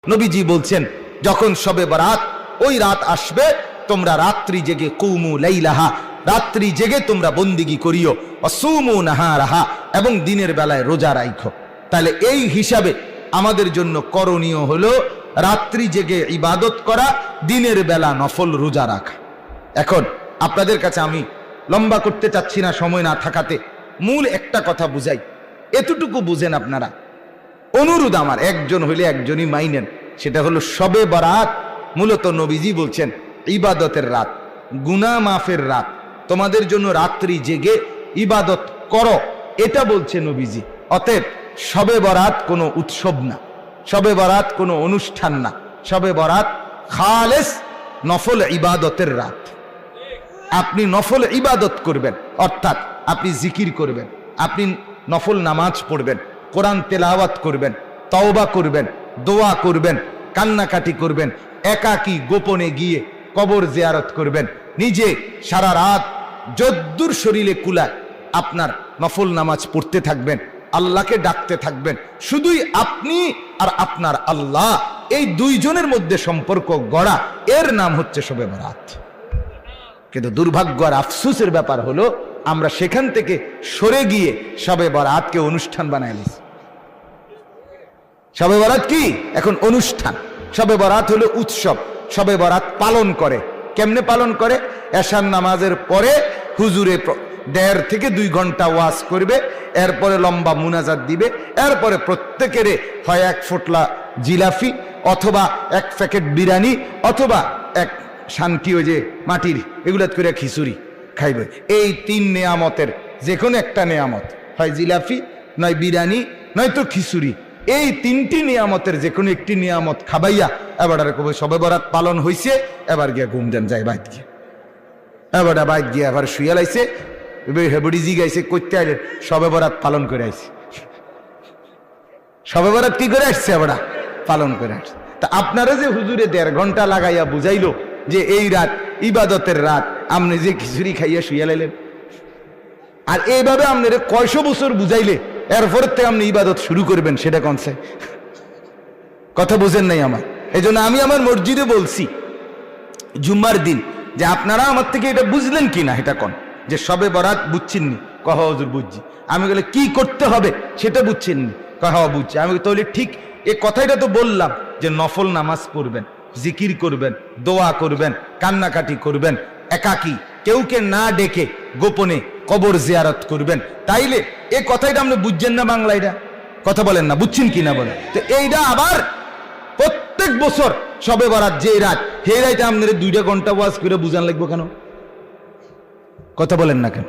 নবীজি বলছেন যখন শবে বরাত ওই রাত আসবে তোমরা রাত্রি জেগে কুমু লাইলাহা রাত্রি জেগে তোমরা বন্দিগি করিও অসুমু নাহারাহা এবং দিনের বেলায় রোজা রাখো। তাহলে এই হিসাবে আমাদের জন্য করণীয় হলো রাত্রি জেগে ইবাদত করা, দিনের বেলা নফল রোজা রাখা। এখন আপনাদের কাছে আমি লম্বা করতে চাচ্ছি না সময় না থাকাতে, মূল একটা কথা বুঝাই, এতটুকু বুঝেন আপনারা। অনুরোধ আমার, একজন হইলে একজনই মাইনেন, সেটা হলো শবে বরাত মূলত নবীজি বলছেন ইবাদতের রাত, গুনাহ মাফের রাত, তোমাদের জন্য রাত্রি জেগে ইবাদত করো, এটা বলছে নবীজি। অতএব শবে বরাত কোনো উৎসব না, শবে বরাত কোনো অনুষ্ঠান না, শবে বরাত খালেস নফল ইবাদতের রাত। আপনি নফল ইবাদত করবেন, অর্থাৎ আপনি জিকির করবেন, আপনি নফল নামাজ পড়বেন, কোরআন তেলাওয়াত করবেন, তওবা করবেন, দোয়া করবেন, কান্নাকাটি করবেন, একাকী গোপনে গিয়ে কবর জিয়ারত করবেন, নিজে সারা রাত যদ্দুর শরীরে কুলায় আপনার নফল নামাজ পড়তে থাকবেন, আল্লাহকে ডাকতে থাকবেন। শুধুই আপনি আর আপনার আল্লাহ, এই দুইজনের মধ্যে সম্পর্ক গড়া, এর নাম হচ্ছে শবে বরাত। কিন্তু দুর্ভাগ্য আর আফসোসের ব্যাপার হলো আমরা সেখান থেকে সরে গিয়ে শবে বরাতকে অনুষ্ঠান বানায় নিয়েছি। শবে বরাত কি এখন অনুষ্ঠান, শবে বরাত হলো উৎসব। শবে বরাত পালন করে, কেমনে পালন করে? এশার নামাজের পরে হুজুরে 1.5 থেকে 2 ঘন্টা ওয়াজ করবে, এরপরে লম্বা মুনাজাত দিবে, এরপরে প্রত্যেকেরে হয় 1 ফোঁটলা জিলাফি অথবা 1 প্যাকেট বিরিয়ানি অথবা 1 শান্তি ওই যে মাটির এগুলা করে খিচুড়ি খাইবে। এই 3 নেয়ামতের যে কোনো একটা নেয়ামত, হয় জিলাফি, নয় বিরিয়ানি, নয়তো খিচুড়ি, এই 3টি নিয়ামতের যে কোনো একটি নিয়ামত খাবাইয়া এবার কবে শবে বরাত পালন হয়েছে, এবার গিয়া ঘুম দেন যায় বাইত গিয়ে, এবার বাইত গিয়ে এবার শুয়ে লাইছে, হেবড়ি জি গাইছে করতে আইলে শবে বরাত পালন করে আইছে। শবে বরাত কি করে আসছে? এবার পালন করে আসছে। তা আপনারা যে হুজুরে 1.5 ঘন্টা লাগাইয়া বুঝাইলো যে এই রাত ইবাদতের রাত, আপনি যে খিচুড়ি খাইয়া শুয়ে লাইলেন, আর এইভাবে আপনার কয়শো বছর বুঝাইলে এরপর থেকে আপনি ইবাদত শুরু করবেন, সেটা কনসে কথা বুঝেন নাই আমার। এই জন্য আমি আমার মসজিদে বলছি জুম্মার দিন যে আপনারা আমার থেকে এটা বুঝলেন কিনা এটা কন, যে শবে বরাত বুঝছেননি? কহ হুজুর বুঝছি। আমি বলে কি করতে হবে সেটা বুঝছেননি? কহ বুঝছি। আমি তাহলে ঠিক এই কথাটা তো বললাম যে নফল নামাজ পড়বেন, জিকির করবেন, দোয়া করবেন, কান্নাকাটি করবেন, একাকী কেউকে না ডেকে গোপনে কবর জিয়ারত করবেন। তাইলে এই কথাটা আপনি বুঝছেন না? বাংলা এটা কথা বলেন না, বুঝছেন কিনা বলেন তো? এইটা আবার প্রত্যেক বছর শবে বরাত যে রাত, সেই রাতে আপনার 2 ঘন্টা ওয়াজ করে বুঝান লাগবে কেন? কথা বলেন না কেন?